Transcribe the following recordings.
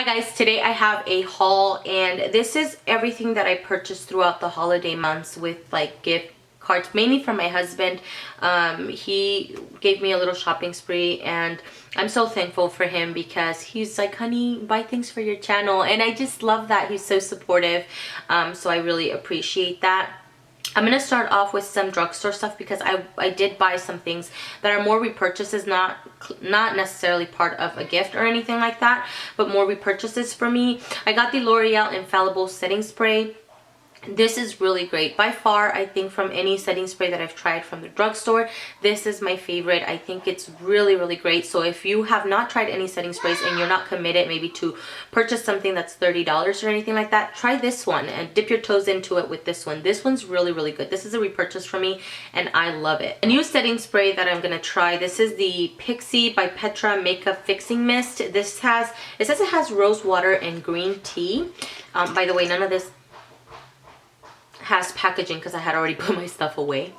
guys, today I have a haul, and this is everything that I purchased throughout the holiday months with like gift cards, mainly from my husband. He gave me a little shopping spree, and I'm so thankful for him because he's like, honey, buy things for your channel, and I just love that. He's so supportive, so I really appreciate that. I'm going to start off with some drugstore stuff because I did buy some things that are more repurchases, not necessarily part of a gift or anything like that, but more repurchases for me. I got the L'Oreal Infallible Setting Spray. This is really great. By far, I think from any setting spray that I've tried from the drugstore, this is my favorite. I think it's really, really great. So if you have not tried any setting sprays and you're not committed maybe to purchase something that's $30 or anything like that, try this one and dip your toes into it with this one. This one's really, really good. This is a repurchase for me and I love it. A new setting spray that I'm going to try, this is the Pixi by Petra Makeup Fixing Mist. This has, it says it has rose water and green tea. By the way, none of this has packaging because I had already put my stuff away.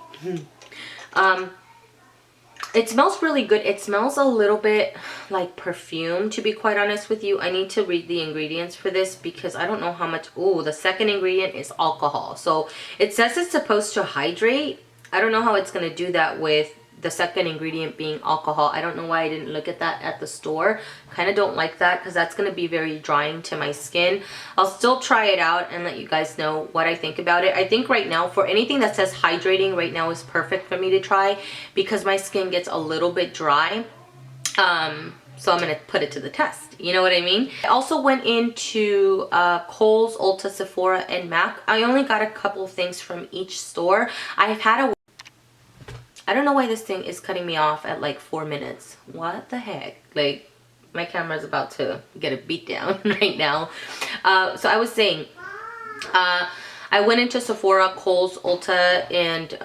It smells really good. It smells a little bit like perfume, to be quite honest with you. I need to read the ingredients for this because I don't know how much. Oh, the second ingredient is alcohol. So it says it's supposed to hydrate. I don't know how it's going to do that with the second ingredient being alcohol. I don't know why I didn't look at that at the store. Kind of don't like that because that's going to be very drying to my skin. I'll still try it out and let you guys know what I think about it. I think right now for anything that says hydrating right now is perfect for me to try because my skin gets a little bit dry. So I'm going to put it to the test. You know what I mean? I also went into KOHLS, Ulta, Sephora, and MAC. I only got a couple of things from each store. I've had a... I don't know why this thing is cutting me off at like 4 minutes. What the heck? Like, my camera's about to get a beat down right now. So I was saying, I went into Sephora, KOHLS, Ulta, and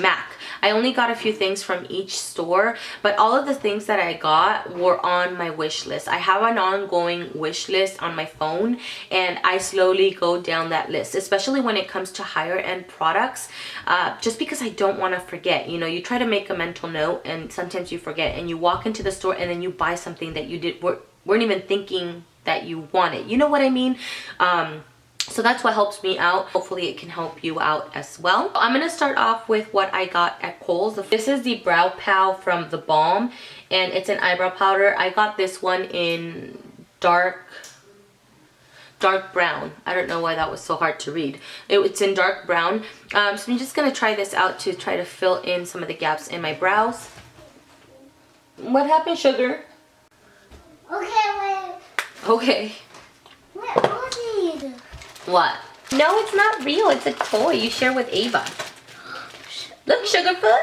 MAC. I only got a few things from each store, but all of the things that I got were on my wish list. I have an ongoing wish list on my phone, and I slowly go down that list, especially when it comes to higher end products, just because I don't want to forget. You know, you try to make a mental note and sometimes you forget, and you walk into the store and then you buy something that you weren't even thinking that you wanted. You know what I mean? So that's what helps me out. Hopefully it can help you out as well. I'm going to start off with what I got at KOHLS. This is the Brow Pow from the Balm, and it's an eyebrow powder. I got this one in dark brown. I don't know why that was so hard to read. It's in dark brown. So I'm just going to try this out to try to fill in some of the gaps in my brows. What happened, sugar? Okay, wait. Okay. What? No, it's not real. It's a toy you share with Ava. Look, Sugarfoot.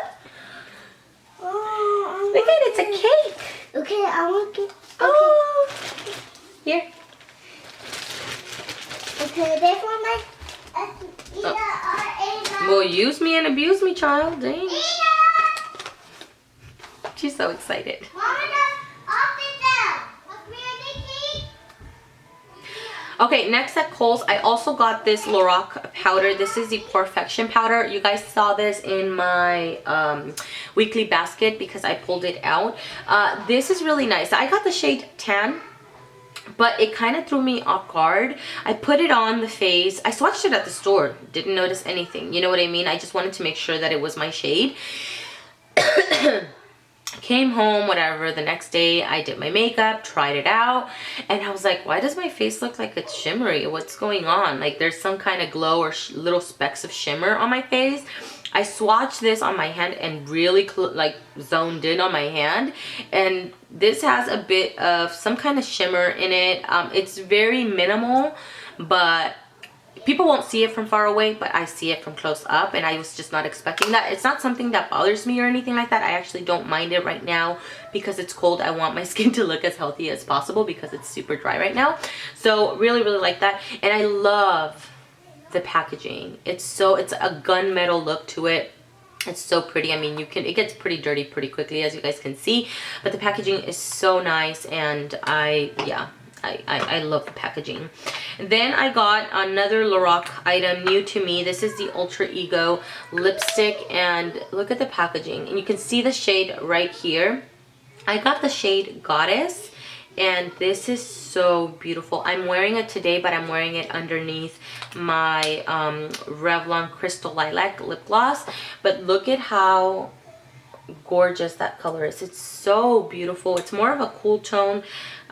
Oh, look at it. It's a cake. Okay, I want to. Okay. Oh. Here. Okay, this one my Eva or Ava. Well, use me and abuse me, child. Dang. Eva! She's so excited. Mama, okay, next at KOHLS, I also got this LORAC powder. This is the Porefection powder. You guys saw this in my weekly basket because I pulled it out. This is really nice. I got the shade Tan, but it kind of threw me off guard. I put it on the face. I swatched it at the store. Didn't notice anything. You know what I mean? I just wanted to make sure that it was my shade. Came home, whatever, the next day I did my makeup, tried it out, and I was like, why does my face look like it's shimmery? What's going on? Like there's some kind of glow or little specks of shimmer on my face. I swatched this on my hand and really like zoned in on my hand, and this has a bit of some kind of shimmer in it. It's very minimal, but people won't see it from far away, but I see it from close up, and I was just not expecting that. It's not something that bothers me or anything like that. I actually don't mind it right now because it's cold. I want my skin to look as healthy as possible because it's super dry right now. So really, really like that. And I love the packaging. It's a gunmetal look to it. It's so pretty. I mean, it gets pretty dirty pretty quickly, as you guys can see, but the packaging is so nice, and I love the packaging. Then I got another LORAC item new to me. This is the Ultra Ego lipstick, and look at the packaging, and you can see the shade right here. I got the shade Goddess, and this is so beautiful. I'm wearing it today, but I'm wearing it underneath my Revlon Crystal Lilac lip gloss. But look at how gorgeous that color is. It's so beautiful. It's more of a cool tone,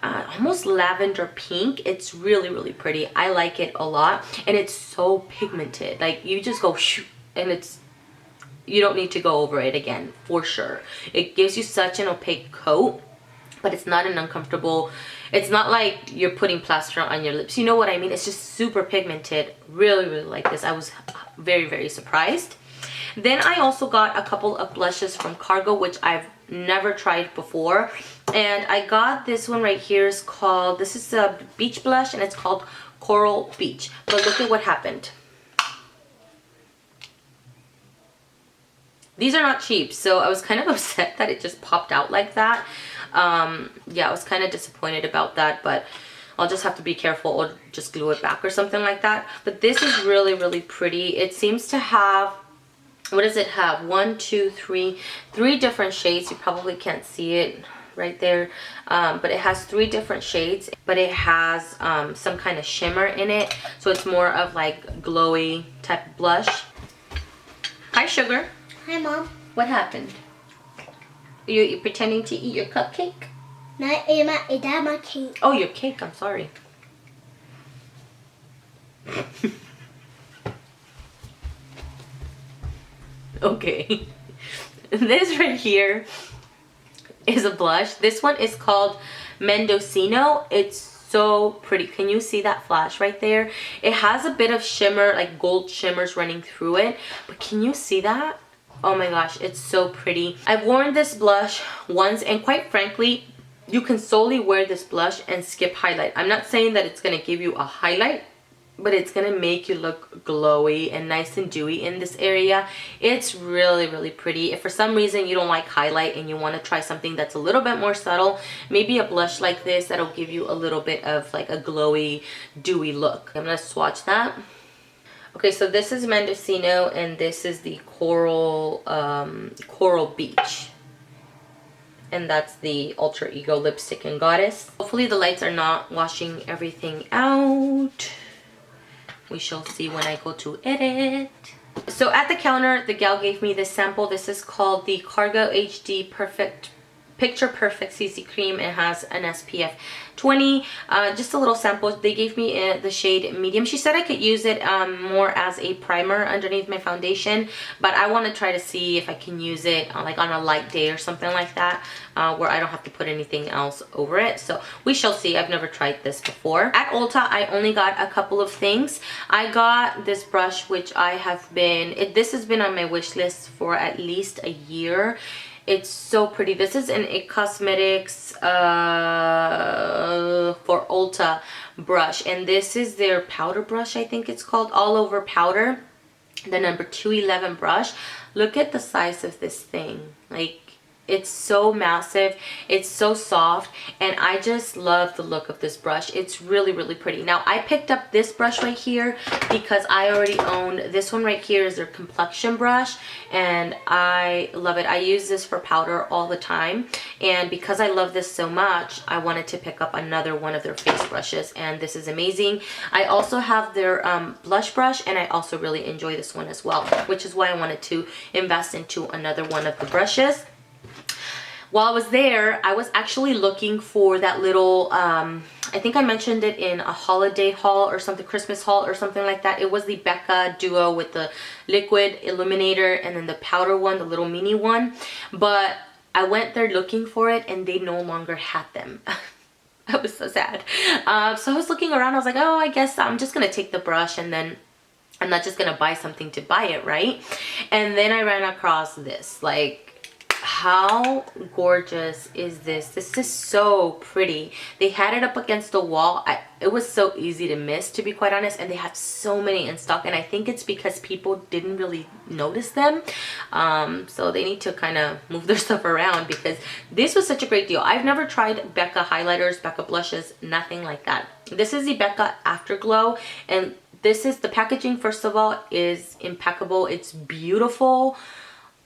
almost lavender pink. It's really, really pretty. I like it a lot, and it's so pigmented. Like, you just go shoo, and it's, you don't need to go over it again, for sure. It gives you such an opaque coat, but it's not an uncomfortable, it's not like you're putting plaster on your lips, you know what I mean? It's just super pigmented. Really, really like this. I was very, very surprised. Then I also got a couple of blushes from Cargo, which I've never tried before, and I got this one right here. Is called, this is a beach blush, and it's called Coral Beach. But look at what happened. These are not cheap, so I was kind of upset that it just popped out like that. Yeah, I was kind of disappointed about that, but I'll just have to be careful or just glue it back or something like that. But this is really, really pretty. It seems to have, what does it have? 1, 2, 3, 3 different shades. You probably can't see it right there, but it has 3 different shades, but it has some kind of shimmer in it, so it's more of like glowy type of blush. Hi, Sugar. Hi, Mom. What happened? You pretending to eat your cupcake? No, it's my cake. Oh, your cake. I'm sorry. Okay. This right here is a blush. This one is called Mendocino. It's so pretty. Can you see that flash right there? It has a bit of shimmer, like gold shimmers running through it. But can you see that? Oh my gosh, it's so pretty. I've worn this blush once, and quite frankly, you can solely wear this blush and skip highlight. I'm not saying that it's going to give you a highlight, but it's going to make you look glowy and nice and dewy in this area. It's really, really pretty. If for some reason you don't like highlight and you want to try something that's a little bit more subtle, maybe a blush like this that'll give you a little bit of like a glowy, dewy look. I'm going to swatch that. Okay, so this is Mendocino, and this is the Coral Beach. And that's the Alter Ego Lipstick and Goddess. Hopefully the lights are not washing everything out. We shall see when I go to edit. So at the counter, the gal gave me this sample. This is called the Cargo HD Picture Perfect CC Cream. It has an SPF 20. Just a little sample. They gave me the shade medium. She said I could use it more as a primer underneath my foundation, but I want to try to see if I can use it like on a light day or something like that, where I don't have to put anything else over it. So we shall see. I've never tried this before. At Ulta, I only got a couple of things. I got this brush, which I have been, this has been on my wish list for at least a year. It's so pretty. This is an IT Cosmetics for Ulta brush, and this is their powder brush, I think it's called, all over powder, the number 211 brush. Look at the size of this thing. Like, it's so massive, it's so soft, and I just love the look of this brush. It's really, really pretty. Now, I picked up this brush right here because I already owned this one right here. Is their complexion brush, and I love it. I use this for powder all the time, and because I love this so much, I wanted to pick up another one of their face brushes, and this is amazing. I also have their blush brush, and I also really enjoy this one as well, which is why I wanted to invest into another one of the brushes. While I was there, I was actually looking for that little, I think I mentioned it in a holiday haul or something, Christmas haul or something like that. It was the BECCA duo with the liquid illuminator and then the powder one, the little mini one. But I went there looking for it, and they no longer had them. I was so sad. So I was looking around. I was like, oh, I guess I'm just going to take the brush, and then I'm not just going to buy something to buy it, right? And then I ran across this. Like, how gorgeous is this? This is so pretty. They had it up against the wall. It was so easy to miss, to be quite honest, and they have so many in stock, and I think it's because people didn't really notice them. So they need to kind of move their stuff around, because this was such a great deal. I've never tried BECCA highlighters, BECCA blushes, nothing like that. This is the BECCA Afterglow, and this is the packaging. First of all, is impeccable. It's beautiful.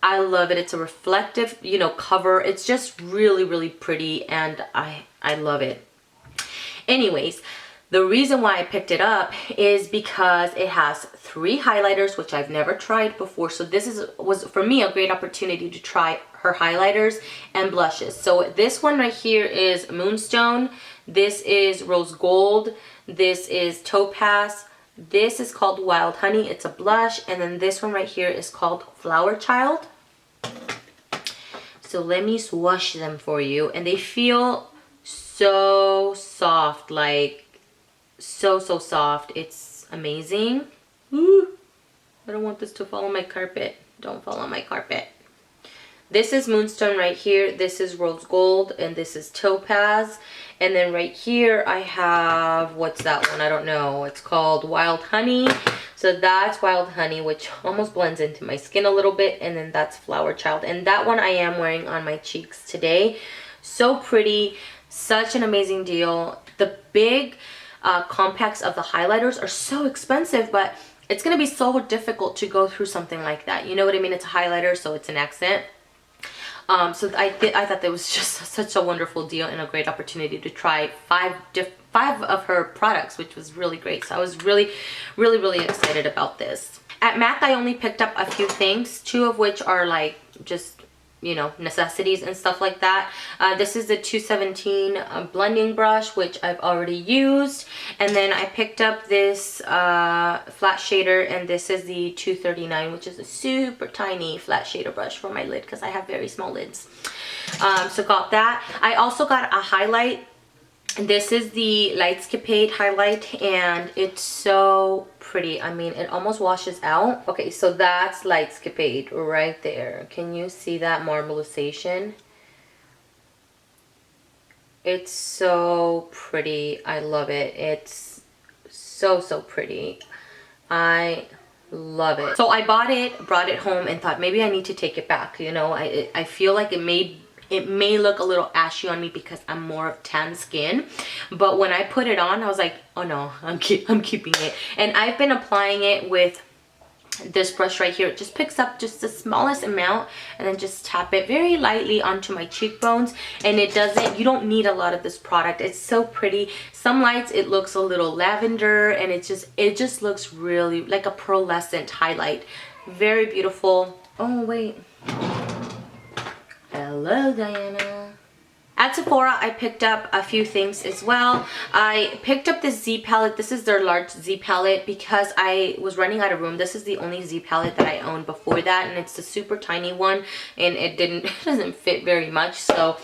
I love it. It's a reflective, you know, cover. It's just really, really pretty, and I love it. Anyways, the reason why I picked it up is because it has 3 highlighters, which I've never tried before. So this was for me a great opportunity to try her highlighters and blushes. So this one right here is Moonstone. This is Rose Gold. This is Topaz. This is called Wild Honey. It's a blush. And then this one right here is called Flower Child. So let me swatch them for you. And they feel so soft, like so soft. It's amazing. Ooh, I don't want this to fall on my carpet. Don't fall on my carpet. This is Moonstone right here. This is Rose Gold, and this is Topaz. And then right here I have, what's that one? I don't know. It's called Wild Honey. So that's Wild Honey, which almost blends into my skin a little bit. And then that's Flower Child. And that one I am wearing on my cheeks today. So pretty. Such an amazing deal. The big compacts of the highlighters are so expensive, but it's going to be so difficult to go through something like that. You know what I mean? It's a highlighter, so it's an accent. So I thought that was just such a wonderful deal and a great opportunity to try 5 of her products, which was really great. So I was really excited about this. At MAC, I only picked up a few things, 2 of which are like just, you know, necessities and stuff like that. This is the 217 blending brush, which I've already used. And then I picked up this flat shader, and this is the 239, which is a super tiny flat shader brush for my lid because I have very small lids. So got that. I also got a highlight. This is the Lightscapade highlight, and it's so pretty. I mean, it almost washes out. Okay, so that's Lightscapade right there. Can you see that marbleization? It's so pretty. I love it. It's so pretty. I love it. So I bought it, brought it home, and thought maybe I need to take it back. You know, I feel like it may look a little ashy on me because I'm more of tan skin, but when I put it on, I was like, oh no, I'm keeping it. And I've been applying it with this brush right here. It just picks up just the smallest amount and then just tap it very lightly onto my cheekbones, and you don't need a lot of this product. It's so pretty. Some lights it looks a little lavender, and it just looks really like a pearlescent highlight. Very beautiful. Oh wait, hello Diana. At Sephora, I picked up a few things as well. I picked up this Z palette. This is their large Z palette because I was running out of room. This is the only Z palette that I owned before that, and it's the super tiny one, and it doesn't fit very much. So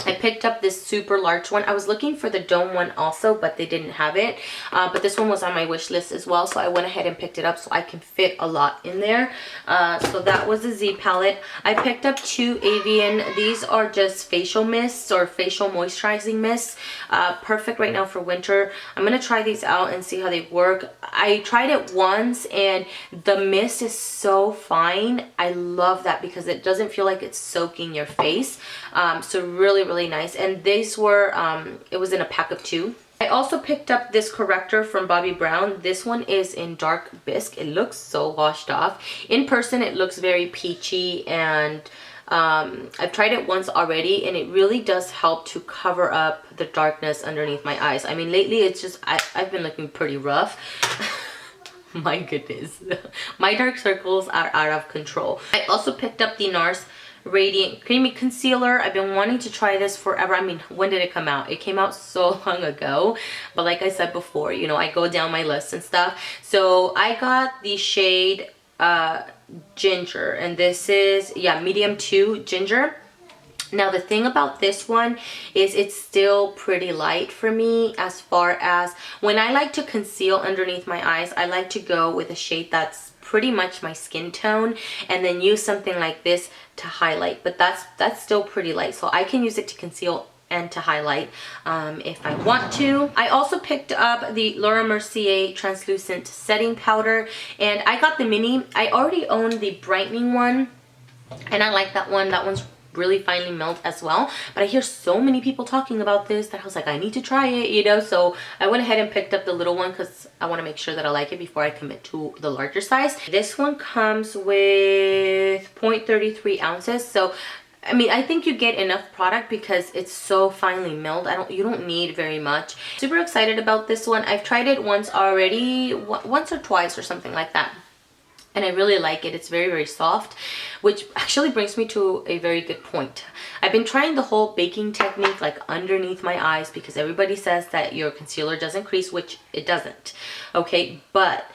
I picked up this super large one. I was looking for the dome one also, but they didn't have it. But this one was on my wish list as well, so I went ahead and picked it up so I can fit a lot in there. So that was the Z palette. I picked up 2 Evian. These are just facial mists or facial moisturizing mists. Perfect right now for winter. I'm going to try these out and see how they work. I tried it once, and the mist is so fine. I love that because it doesn't feel like it's soaking your face. So really nice. And these were it was in a pack of 2. I also picked up this corrector from Bobbi Brown. This one is in dark bisque. It looks so washed off. In person it looks very peachy, and I've tried it once already, and it really does help to cover up the darkness underneath my eyes. I mean, lately it's just I've been looking pretty rough. My goodness. My dark circles are out of control. I also picked up the NARS Radiant Creamy Concealer. I've been wanting to try this forever. I mean, when did it come out? It came out so long ago, but like I said before, you know, I go down my list and stuff. So I got the shade Ginger, and this is, yeah, medium 2 Ginger. Now the thing about this one is it's still pretty light for me, as far as when I like to conceal underneath my eyes, I like to go with a shade that's pretty much my skin tone, and then use something like this to highlight. But that's still pretty light, so I can use it to conceal and to highlight if I want to. I also picked up the Mercier Translucent setting powder, and I got the mini. I already own the brightening one, and I like that one. That one's really finely melt as well, but I hear so many people talking about this that I was like, I need to try it, you know. So I went ahead and picked up the little one because I want to make sure that I like it before I commit to the larger size. This one comes with 0.33 ounces, so I mean, I think you get enough product because it's so finely milled. You don't need very much. Super excited about this one. I've tried it once already, once or twice or something like that. And I really like it. It's very, very soft, which actually brings me to a very good point. I've been trying the whole baking technique like underneath my eyes because everybody says that your concealer doesn't crease, which it doesn't. Okay, but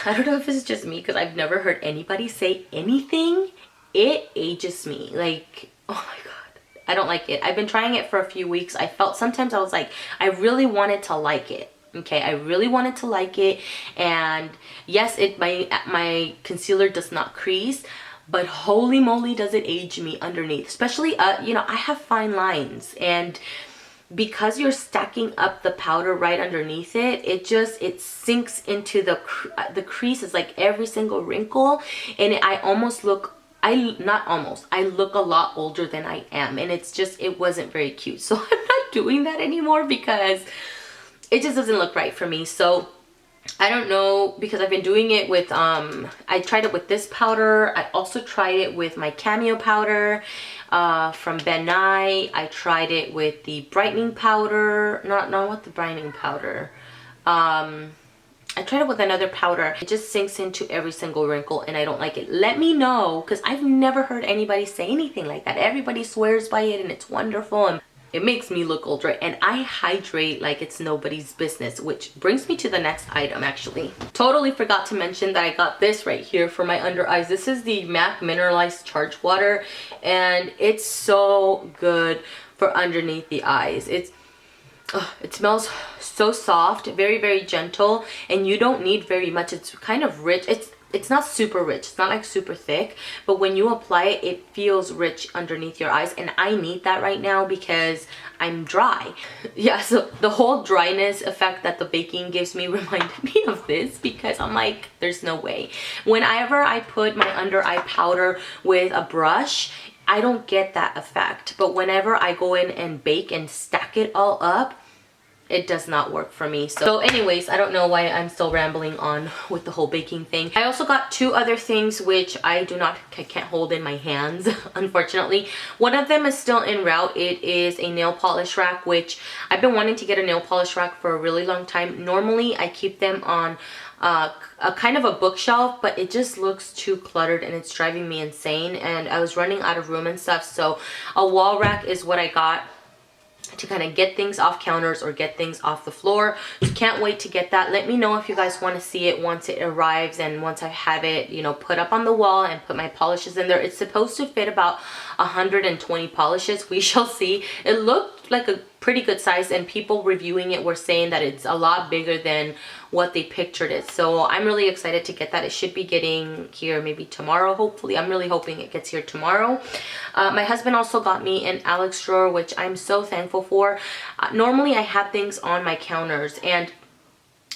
I don't know if it's just me because I've never heard anybody say anything. It ages me. Like, oh my god, I don't like it. I've been trying it for a few weeks. I felt sometimes I was like, I really wanted to like it. Okay, I really wanted to like it, and yes, my concealer does not crease, but holy moly does it age me underneath. Especially you know, I have fine lines, and because you're stacking up the powder right underneath it, it sinks into the creases, like every single wrinkle, and I look a lot older than I am, and it wasn't very cute. So I'm not doing that anymore because it just doesn't look right for me. So I don't know, because I've been doing it with I tried it with this powder. I also tried it with my Cameo powder from Ben Nye. I tried it with the brightening powder, not with the brightening powder. I tried it with another powder. It just sinks into every single wrinkle and I don't like it. Let me know, because I've never heard anybody say anything like that. Everybody swears by it and it's wonderful, and it makes me look older, and I hydrate like it's nobody's business, which brings me to the next item. Actually, totally forgot to mention that I got this right here for my under eyes. This is the MAC Mineralized Charge Water, and it's so good for underneath the eyes. It smells so soft, very, very gentle, and you don't need very much. It's kind of rich. It's not super rich. It's not like super thick, but when you apply it, it feels rich underneath your eyes, and I need that right now because I'm dry. Yeah, so the whole dryness effect that the baking gives me reminded me of this, because I'm like, there's no way. Whenever I put my under eye powder with a brush, I don't get that effect, but whenever I go in and bake and stack it all up, it does not work for me. So anyways, I don't know why I'm still rambling on with the whole baking thing. I also got two other things which I can't hold in my hands, unfortunately. One of them is still en route. It is a nail polish rack, which I've been wanting to get a nail polish rack for a really long time. Normally I keep them on a kind of a bookshelf, but it just looks too cluttered and it's driving me insane, and I was running out of room and stuff. So a wall rack is what I got to kind of get things off counters or get things off the floor. So can't wait to get that. Let me know if you guys want to see it once it arrives, and once I have it, you know, put up on the wall and put my polishes in there. It's supposed to fit about 120 polishes. We shall see. It looked like a pretty good size, and people reviewing it were saying that it's a lot bigger than what they pictured it. So I'm really excited to get that. It should be getting here maybe tomorrow, hopefully. I'm really hoping it gets here tomorrow. My husband also got me an Alex drawer, which I'm so thankful for. Normally I have things on my counters, and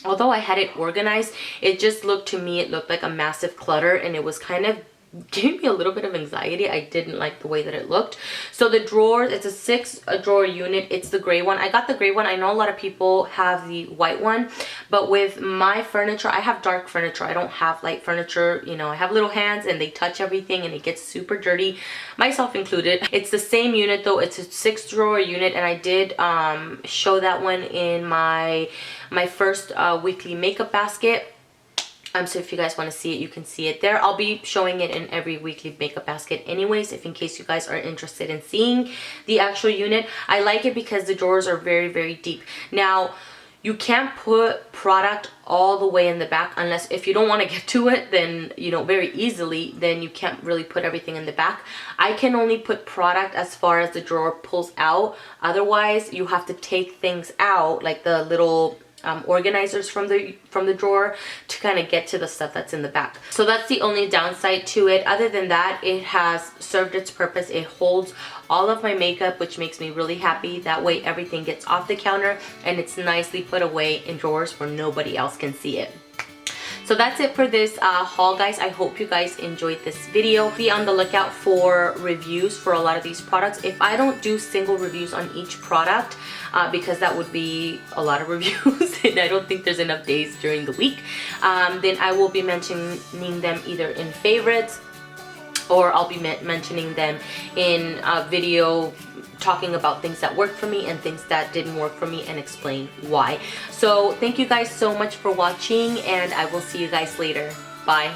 although I had it organized, it just looked, to me, it looked like a massive clutter, and it was kind of gave me a little bit of anxiety. I didn't like the way that it looked. So the drawers, it's a 6 drawer unit. It's the gray one. I got the gray one. I know a lot of people have the white one, but with my furniture, I have dark furniture. I don't have light furniture. You know, I have little hands and they touch everything and it gets super dirty, myself included. It's the same unit though. It's a 6 drawer unit, and I did show that one in my first weekly makeup basket. So if you guys want to see it, you can see it there. I'll be showing it in every weekly makeup basket anyways, if in case you guys are interested in seeing the actual unit. I like it because the drawers are very, very deep. Now, you can't put product all the way in the back unless, if you don't want to get to it, then, you know, very easily, then you can't really put everything in the back. I can only put product as far as the drawer pulls out. Otherwise, you have to take things out, like the little organizers from the drawer, to kind of get to the stuff that's in the back. So that's the only downside to it. Other than that, it has served its purpose. It holds all of my makeup, which makes me really happy. That way everything gets off the counter and it's nicely put away in drawers where nobody else can see it. So that's it for this haul, guys. I hope you guys enjoyed this video. Be on the lookout for reviews for a lot of these products. If I don't do single reviews on each product, because that would be a lot of reviews and I don't think there's enough days during the week, then I will be mentioning them either in favorites or I'll be mentioning them in a video talking about things that worked for me and things that didn't work for me and explain why. So thank you guys so much for watching, and I will see you guys later. Bye.